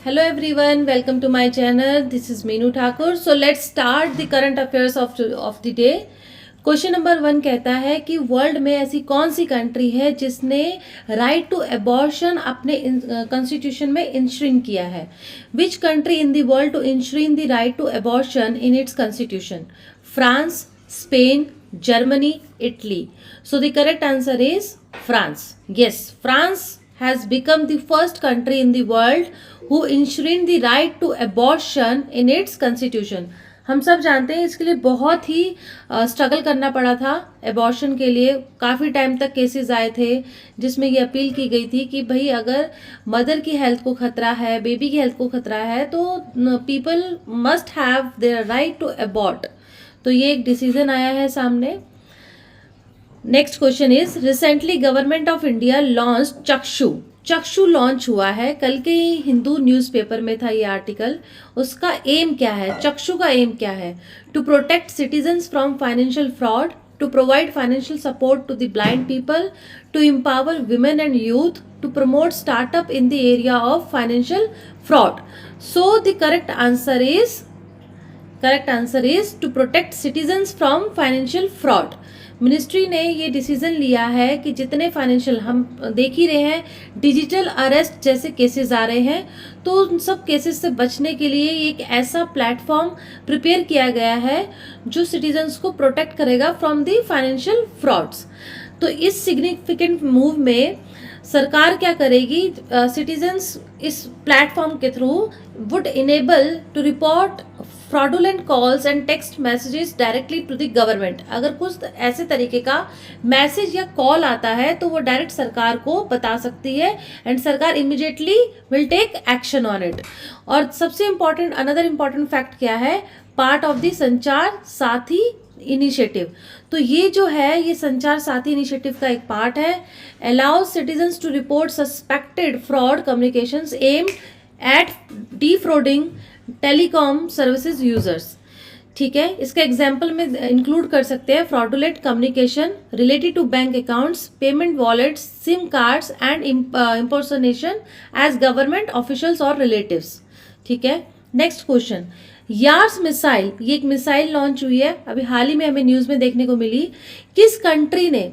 Hello everyone, welcome to my channel. This is Meenu Thakur. So let's start the current affairs of the day. Question number 1 कहता है कि world में ऐसी कौन सी country है जिसने राइट टू अबॉर्शन अपने कॉन्स्टिट्यूशन में इंश्रिन किया है. Which country in the world to enshrine the right to abortion in its constitution? France, Spain, Germany, Italy. So the correct answer is France. Yes, France has become the first country in the world who enshrined the right to abortion in its constitution. हम सब जानते हैं इसके लिए बहुत ही struggle करना पड़ा था. एबॉर्शन के लिए काफ़ी टाइम तक केसेस आए थे जिसमें ये अपील की गई थी कि भाई अगर मदर की हेल्थ को खतरा है, बेबी की हेल्थ को खतरा है तो people must have their right to abort. तो ये एक डिसीजन आया है सामने. Next question is recently government of India launch Chakshu. Chakshu launch हुआ है, कल के हिंदू न्यूज़पेपर में था ये आर्टिकल. उसका एम क्या है? चक्षु का एम क्या है? To protect citizens from financial fraud, to provide financial support to the blind people, to empower women and youth, to promote startup in the area of financial fraud. So the correct answer is to protect citizens from financial fraud. Ministry ने ये decision लिया है कि जितने financial, हम देख ही रहे हैं डिजिटल अरेस्ट जैसे केसेस आ रहे हैं, तो उन सब केसेस से बचने के लिए एक ऐसा प्लेटफॉर्म प्रिपेयर किया गया है जो सिटीजन्स को प्रोटेक्ट करेगा फ्रॉम द फाइनेंशियल फ्रॉड्स. तो इस सिग्निफिकेंट मूव में सरकार क्या करेगी? सिटीजन्स इस प्लेटफॉर्म के through would enable to report fraudulent calls and text messages directly to the government. अगर कुछ ऐसे तरीके का मैसेज या कॉल आता है तो वो डायरेक्ट सरकार को बता सकती है एंड सरकार immediately will take action on it. और सबसे इम्पॉर्टेंट, अनदर इम्पॉर्टेंट फैक्ट क्या है? पार्ट ऑफ द संचार साथी इनिशिएटिव. तो ये जो है ये संचार साथी इनिशिएटिव का एक पार्ट है. Allows citizens to report suspected fraud communications aimed at defrauding telecom services users. ठीक है, इसका एग्जाम्पल में इंक्लूड कर सकते हैं fraudulent communication related to bank accounts, payment wallets, SIM cards and impersonation as government officials और relatives. ठीक है, नेक्स्ट क्वेश्चन. यार्स मिसाइल, ये एक मिसाइल लॉन्च हुई है, अभी हाल ही में हमें न्यूज़ में देखने को मिली. किस कंट्री ने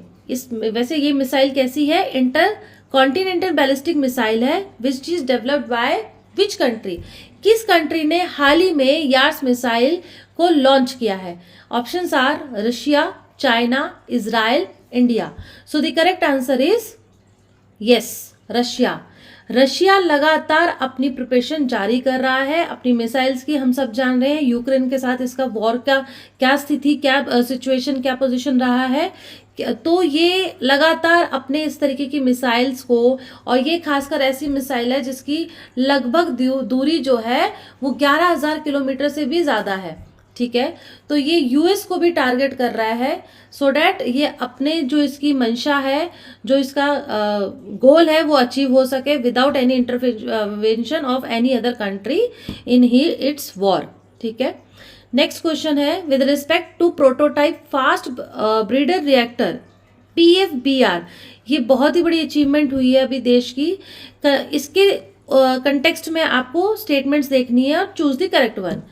वैसे ये मिसाइल कैसी है? इंटर कॉन्टिनेंटल बैलिस्टिक मिसाइल है which is developed by which country? किस कंट्री ने हाल ही में यार्स मिसाइल को लॉन्च किया है? Options are Russia, China, Israel, India. So the correct answer is yes, Russia. Russia लगातार अपनी प्रिपरेशन जारी कर रहा है अपनी मिसाइल्स की. हम सब जान रहे हैं यूक्रेन के साथ इसका वॉर का क्या स्थिति, क्या सिचुएशन, क्या पोजीशन रहा है. तो ये लगातार अपने इस तरीके की मिसाइल्स को, और ये खासकर ऐसी मिसाइल है जिसकी लगभग दूरी जो है वो 11,000 किलोमीटर से भी ज़्यादा है. ठीक है, तो ये यूएस को भी टारगेट कर रहा है सो डैट ये अपने जो इसकी मंशा है, जो इसका गोल है वो अचीव हो सके without any intervention of any other country in he its war. ठीक है, नेक्स्ट क्वेश्चन है with respect to prototype fast breeder reactor PFBR. ये बहुत ही बड़ी अचीवमेंट हुई है अभी देश की. इसके कंटेक्स्ट में आपको स्टेटमेंट्स देखनी है और choose the correct one.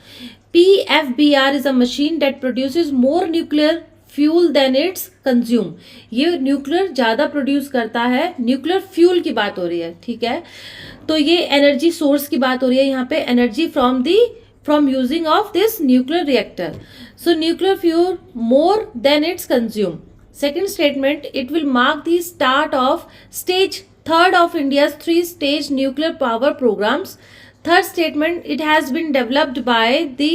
PFBR is a machine that produces more nuclear fuel than its consume. ये न्यूक्लियर ज़्यादा प्रोड्यूस करता है. न्यूक्लियर फ्यूल की बात हो रही है. ठीक है, तो ये एनर्जी सोर्स की बात हो रही है यहाँ पे. Energy from using of this nuclear reactor. So nuclear fuel more than it's consume. Second statement, it will mark the start of stage 3rd of India's 3-stage nuclear power programs. Third statement, it has been developed by the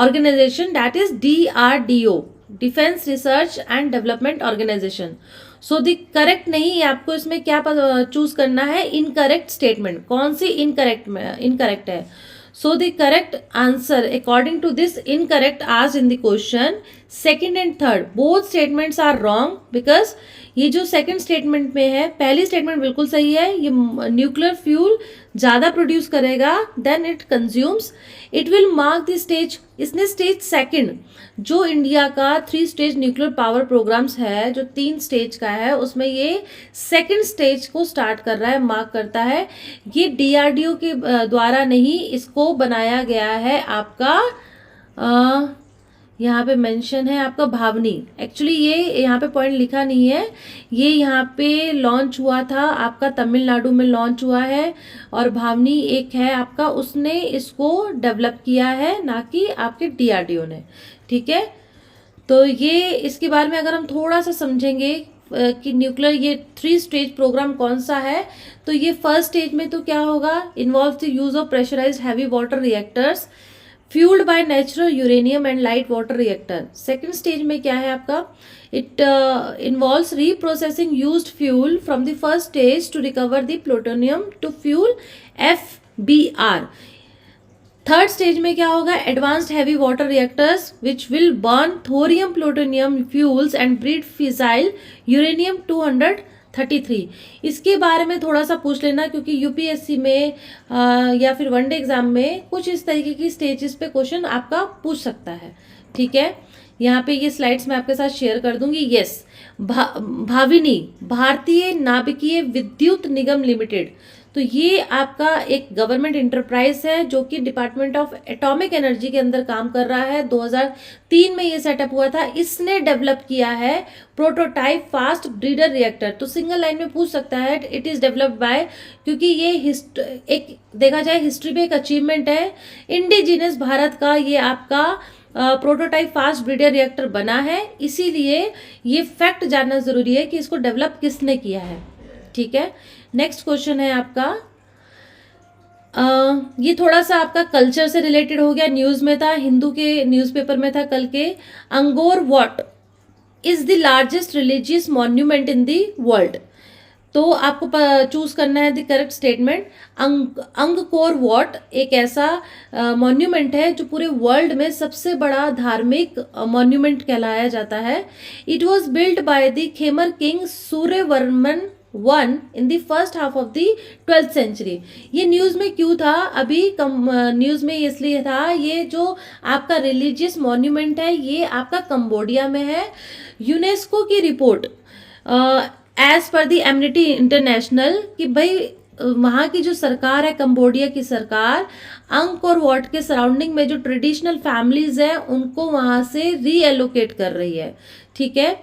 organization that is DRDO, Defense Research and Development Organization. So the correct नहीं है, आपको इसमें क्या choose करना है? Incorrect statement. कौन सी incorrect है? So the correct answer according to this incorrect asked in the question, second and third both statements are wrong, because ये जो सेकंड स्टेटमेंट में है, पहली स्टेटमेंट बिल्कुल सही है, ये न्यूक्लियर फ्यूल ज़्यादा प्रोड्यूस करेगा than it consumes, it will mark the stage. इसने स्टेज सेकंड जो इंडिया का 3 स्टेज न्यूक्लियर पावर प्रोग्राम्स है, जो 3 स्टेज का है, उसमें ये सेकंड स्टेज को स्टार्ट कर रहा है, मार्क करता है। ये डीआरडीओ के द्वारा नहीं, इसको बनाया गया है आपका यहाँ पे मेंशन है आपका भावनी। एक्चुअली ये यहाँ पे पॉइंट लिखा नहीं है, ये यहाँ पे लॉन्च हुआ था आपका तमिलनाडु में लॉन्च हुआ है, और भावनी एक है आपका, उसने इसको डेवलप किया है, ना कि आपके डीआरडीओ ने। ठीक है, तो ये इसके बारे में अगर हम थोड़ा सा समझेंगे कि न्यूक्लियर ये 3 स्टेज प्रोग्राम कौन सा है, तो ये फर्स्ट स्टेज में तो क्या होगा, involve the use of pressurised heavy water reactors fuelled by natural uranium and light water reactor. Second stage में क्या है आपका, it involves reprocessing used fuel from the first stage to recover the plutonium to fuel FBR। Third stage में क्या होगा, advanced heavy water reactors which will burn thorium plutonium fuels and breed fissile uranium 233। इसके बारे में थोड़ा सा पूछ लेना, क्योंकि यूपीएससी में या फिर वनडे एग्जाम में कुछ इस तरीके की स्टेजेस पे क्वेश्चन आपका पूछ सकता है। ठीक है, यहाँ पे ये स्लाइड्स मैं आपके साथ शेयर कर दूंगी। यस, भाविनी भारतीय नाभिकीय विद्युत निगम लिमिटेड, तो ये आपका एक गवर्नमेंट इंटरप्राइज है जो कि डिपार्टमेंट ऑफ एटॉमिक एनर्जी के अंदर काम कर रहा है। 2003 में ये सेटअप हुआ था। इसने डेवलप किया है प्रोटोटाइप फास्ट ब्रीडर रिएक्टर। तो सिंगल लाइन में पूछ सकता है इट इज डेवलप्ड बाय, क्योंकि ये एक देखा जाए हिस्ट्री में एक अचीवमेंट है इंडिजिनस भारत का, ये आपका प्रोटोटाइप फास्ट ब्रीडर रिएक्टर बना है, इसीलिए ये फैक्ट जानना जरूरी है कि इसको डेवलप किसने किया है। ठीक है, नेक्स्ट क्वेश्चन है आपका, ये थोड़ा सा आपका कल्चर से रिलेटेड हो गया, न्यूज में था, हिंदू के न्यूज़पेपर में था कल के। Angkor Wat is the largest religious monument in the world. तो आपको चूज करना है the correct statement. Angkor Wat एक ऐसा मॉन्यूमेंट है जो पूरे वर्ल्ड में सबसे बड़ा धार्मिक मॉन्यूमेंट कहलाया जाता है। It was built by the Khmer king Suryavarman 1 in the first half of the 12th century. ये न्यूज में क्यों था, अभी न्यूज में इसलिए था, ये जो आपका रिलीजियस मॉन्यूमेंट है ये आपका कंबोडिया में है। यूनेस्को की रिपोर्ट एज पर दी एमनिटी इंटरनेशनल कि भाई वहाँ की जो सरकार है, कंबोडिया की सरकार, अंगकोर वॉट के सराउंडिंग में जो ट्रेडिशनल फैमिलीज हैं उनको वहाँ से रीएलोकेट कर रही है। ठीक है,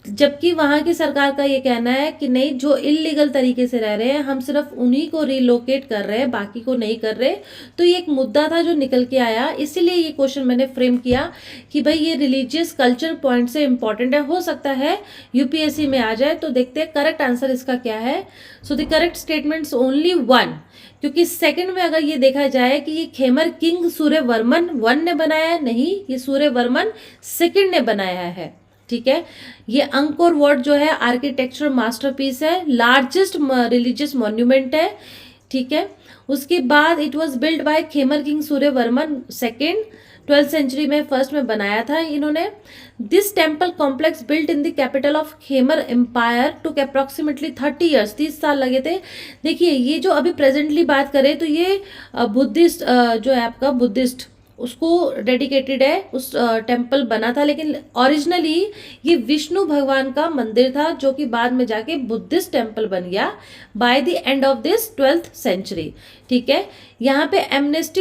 जबकि वहाँ की सरकार का ये कहना है कि नहीं, जो इलीगल तरीके से रह रहे हैं हम सिर्फ उन्हीं को रिलोकेट कर रहे हैं, बाकी को नहीं कर रहे। तो ये एक मुद्दा था जो निकल के आया, इसीलिए ये क्वेश्चन मैंने फ्रेम किया कि भाई ये रिलीजियस कल्चर पॉइंट से इंपॉर्टेंट है, हो सकता है यूपीएससी में आ जाए। तो देखते हैं करेक्ट आंसर इसका क्या है। सो द करेक्ट स्टेटमेंट्स ओनली 1, क्योंकि सेकंड में अगर ये देखा जाए कि ये खेमर किंग सूर्यवर्मन 1 ने बनाया है, नहीं, ये सूर्यवर्मन 2 ने बनाया है। ठीक है, ये अंगकोर वॉट जो है आर्किटेक्चर मास्टरपीस है, लार्जेस्ट रिलीजियस मॉन्यूमेंट है। ठीक है, उसके बाद it was build by Khmer king Suryavarman 2 12th century में, फर्स्ट में बनाया था इन्होंने। This temple complex built in the capital of Khmer empire took approximately 30 years, 30 साल लगे थे। देखिए, ये जो अभी प्रेजेंटली बात करें तो ये बुद्धिस्ट जो है आपका बुद्धिस्ट उसको डेडिकेटेड है, उस टेम्पल बना था, लेकिन ओरिजिनली ये विष्णु भगवान का मंदिर था जो कि बाद में जाके बुद्धिस्ट टेम्पल बन गया by the end of this 12th century. ठीक है, यहाँ पे एमनेस्टी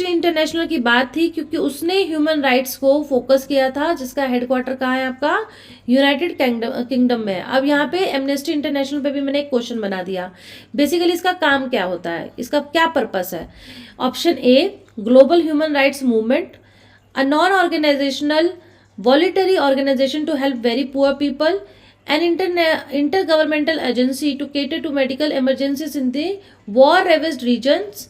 इंटरनेशनल की बात थी क्योंकि उसने ह्यूमन राइट्स को फोकस किया था, जिसका हेडक्वार्टर कहाँ है आपका, यूनाइटेड किंगडम में है। अब यहाँ पे एमनेस्टी इंटरनेशनल पे भी मैंने एक क्वेश्चन बना दिया। बेसिकली इसका काम क्या होता है, इसका क्या पर्पस है। Option A, global human rights movement, a non organisational voluntary organisation to help very poor people, an intergovernmental agency to cater to medical emergencies in the war-ravaged regions,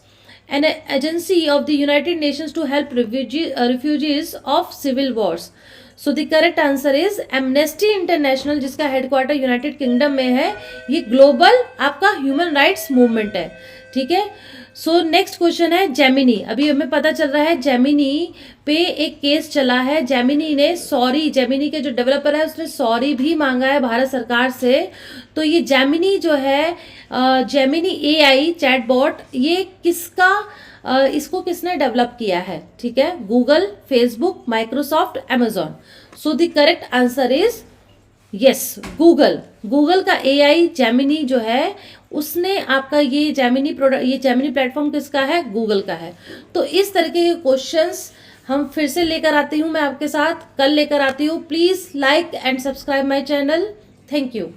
an agency of the United Nations to help refugees of civil wars. So the correct answer is Amnesty International, जिसका headquarter United kingdom में है। ये global आपका human rights movement है। ठीक है। So next question है Gemini. अभी हमें पता चल रहा है जेमिनी पे एक केस चला है, जेमिनी ने सॉरी, जेमिनी के जो डेवलपर है उसने सॉरी भी मांगा है भारत सरकार से। तो ये जेमिनी जो है, जेमिनी एआई चैटबॉट, ये किसका इसको किसने डेवलप किया है? ठीक है, Google, Facebook, Microsoft, Amazon. So the correct answer is yes, Google. Google का एआई जेमिनी जो है उसने आपका ये जेमिनी प्रोडक्ट, ये जेमिनी प्लेटफॉर्म किसका है? गूगल का है। तो इस तरीके के क्वेश्चंस हम फिर से लेकर आती हूँ, मैं आपके साथ कल लेकर आती हूँ। Please like and subscribe my channel. Thank you.